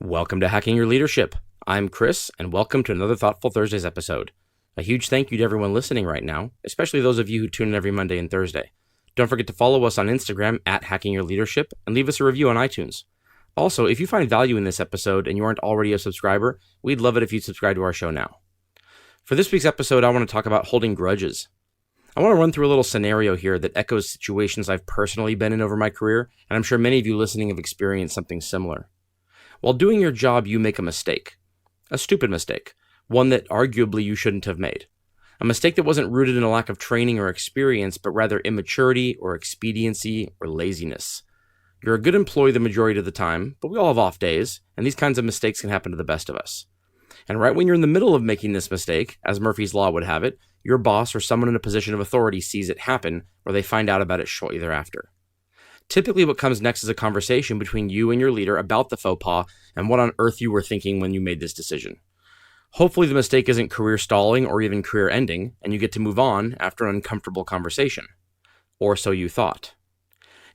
Welcome to Hacking Your Leadership. I'm Chris, and welcome to another Thoughtful Thursdays episode. A huge thank you to everyone listening right now, especially those of you who tune in every Monday and Thursday. Don't forget to follow us on Instagram at Hacking Your Leadership and leave us a review on iTunes. Also, if you find value in this episode and you aren't already a subscriber, we'd love it if you'd subscribe to our show now. For this week's episode, I want to talk about holding grudges. I want to run through a little scenario here that echoes situations I've personally been in over my career, and I'm sure many of you listening have experienced something similar. While doing your job, you make a mistake. A stupid mistake. One that arguably you shouldn't have made. A mistake that wasn't rooted in a lack of training or experience, but rather immaturity or expediency or laziness. You're a good employee the majority of the time, but we all have off days, and these kinds of mistakes can happen to the best of us. And right when you're in the middle of making this mistake, as Murphy's Law would have it, your boss or someone in a position of authority sees it happen, or they find out about it shortly thereafter. Typically, what comes next is a conversation between you and your leader about the faux pas and what on earth you were thinking when you made this decision. Hopefully, the mistake isn't career stalling or even career ending, and you get to move on after an uncomfortable conversation. Or so you thought.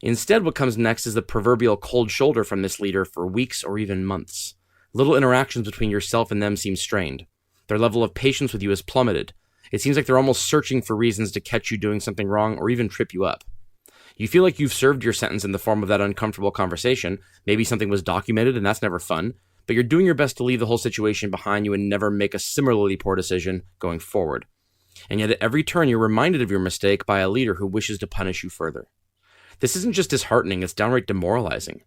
Instead, what comes next is the proverbial cold shoulder from this leader for weeks or even months. Little interactions between yourself and them seem strained. Their level of patience with you has plummeted. It seems like they're almost searching for reasons to catch you doing something wrong or even trip you up. You feel like you've served your sentence in the form of that uncomfortable conversation. Maybe something was documented and that's never fun, but you're doing your best to leave the whole situation behind you and never make a similarly poor decision going forward. And yet at every turn, you're reminded of your mistake by a leader who wishes to punish you further. This isn't just disheartening, it's downright demoralizing.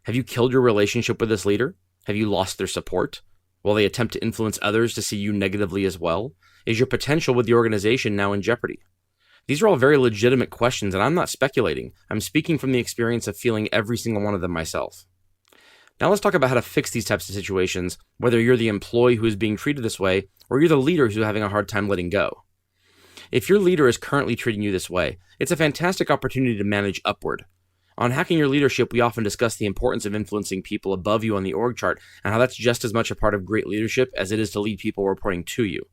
Have you killed your relationship with this leader? Have you lost their support? Will they attempt to influence others to see you negatively as well? Is your potential with the organization now in jeopardy? These are all very legitimate questions, and I'm not speculating. I'm speaking from the experience of feeling every single one of them myself. Now let's talk about how to fix these types of situations, whether you're the employee who is being treated this way, or you're the leader who's having a hard time letting go. If your leader is currently treating you this way, it's a fantastic opportunity to manage upward. On Hacking Your Leadership, we often discuss the importance of influencing people above you on the org chart, and how that's just as much a part of great leadership as it is to lead people reporting to you.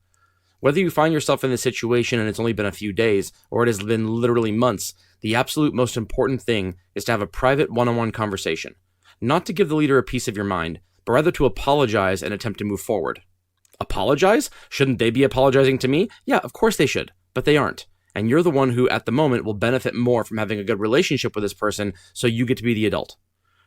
Whether you find yourself in this situation and it's only been a few days, or it has been literally months, the absolute most important thing is to have a private one-on-one conversation. Not to give the leader a piece of your mind, but rather to apologize and attempt to move forward. Apologize? Shouldn't they be apologizing to me? Yeah, of course they should, but they aren't. And you're the one who, at the moment, will benefit more from having a good relationship with this person, so you get to be the adult.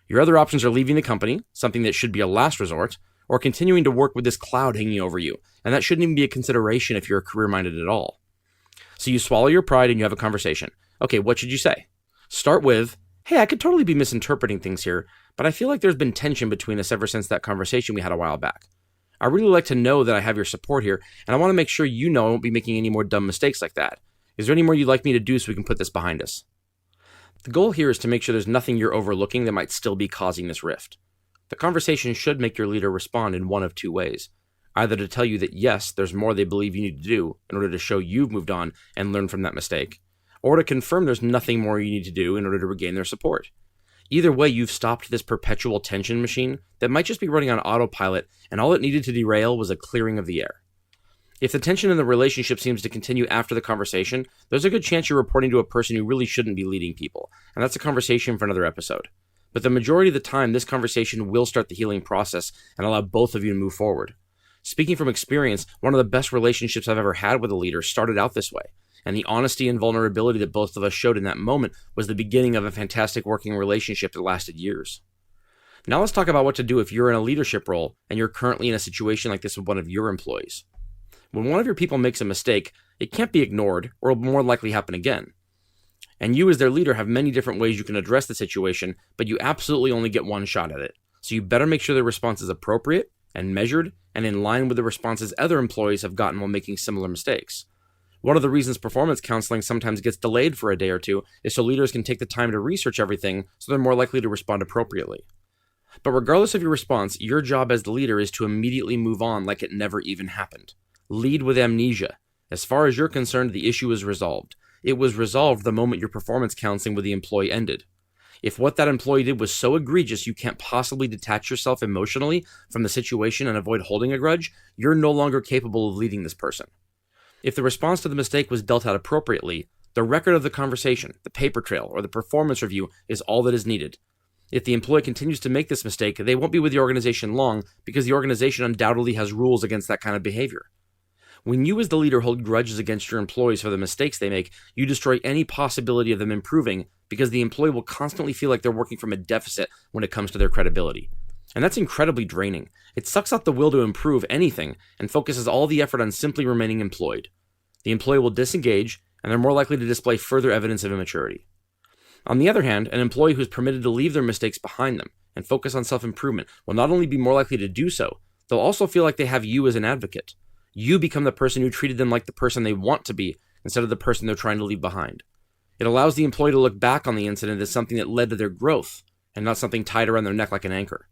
Your other options are leaving the company, something that should be a last resort, or continuing to work with this cloud hanging over you, and that shouldn't even be a consideration if you're career-minded at all. So you swallow your pride and you have a conversation. Okay, what should you say? Start with, hey, I could totally be misinterpreting things here, but I feel like there's been tension between us ever since that conversation we had a while back. I really like to know that I have your support here, and I want to make sure you know I won't be making any more dumb mistakes like that. Is there any more you'd like me to do so we can put this behind us? The goal here is to make sure there's nothing you're overlooking that might still be causing this rift. The conversation should make your leader respond in one of two ways. Either to tell you that yes, there's more they believe you need to do in order to show you've moved on and learned from that mistake, or to confirm there's nothing more you need to do in order to regain their support. Either way, you've stopped this perpetual tension machine that might just be running on autopilot, and all it needed to derail was a clearing of the air. If the tension in the relationship seems to continue after the conversation, there's a good chance you're reporting to a person who really shouldn't be leading people, and that's a conversation for another episode. But the majority of the time, this conversation will start the healing process and allow both of you to move forward. Speaking from experience, one of the best relationships I've ever had with a leader started out this way, and the honesty and vulnerability that both of us showed in that moment was the beginning of a fantastic working relationship that lasted years. Now let's talk about what to do if you're in a leadership role and you're currently in a situation like this with one of your employees. When one of your people makes a mistake, it can't be ignored or will more likely happen again. And you as their leader have many different ways you can address the situation, but you absolutely only get one shot at it. So you better make sure the response is appropriate and measured and in line with the responses other employees have gotten while making similar mistakes. One of the reasons performance counseling sometimes gets delayed for a day or two is so leaders can take the time to research everything so they're more likely to respond appropriately. But regardless of your response, your job as the leader is to immediately move on like it never even happened. Lead with amnesia. As far as you're concerned, the issue is resolved. It was resolved the moment your performance counseling with the employee ended. If what that employee did was so egregious you can't possibly detach yourself emotionally from the situation and avoid holding a grudge, you're no longer capable of leading this person. If the response to the mistake was dealt out appropriately, the record of the conversation, the paper trail, or the performance review is all that is needed. If the employee continues to make this mistake, they won't be with the organization long because the organization undoubtedly has rules against that kind of behavior. When you as the leader hold grudges against your employees for the mistakes they make, you destroy any possibility of them improving because the employee will constantly feel like they're working from a deficit when it comes to their credibility. And that's incredibly draining. It sucks out the will to improve anything and focuses all the effort on simply remaining employed. The employee will disengage, and they're more likely to display further evidence of immaturity. On the other hand, an employee who's permitted to leave their mistakes behind them and focus on self-improvement will not only be more likely to do so, they'll also feel like they have you as an advocate. You become the person who treated them like the person they want to be instead of the person they're trying to leave behind. It allows the employee to look back on the incident as something that led to their growth and not something tied around their neck like an anchor.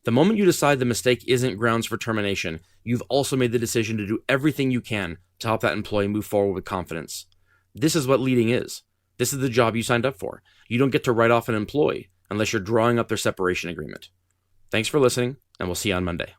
The moment you decide the mistake isn't grounds for termination, you've also made the decision to do everything you can to help that employee move forward with confidence. This is what leading is. This is the job you signed up for. You don't get to write off an employee unless you're drawing up their separation agreement. Thanks for listening, and we'll see you on Monday.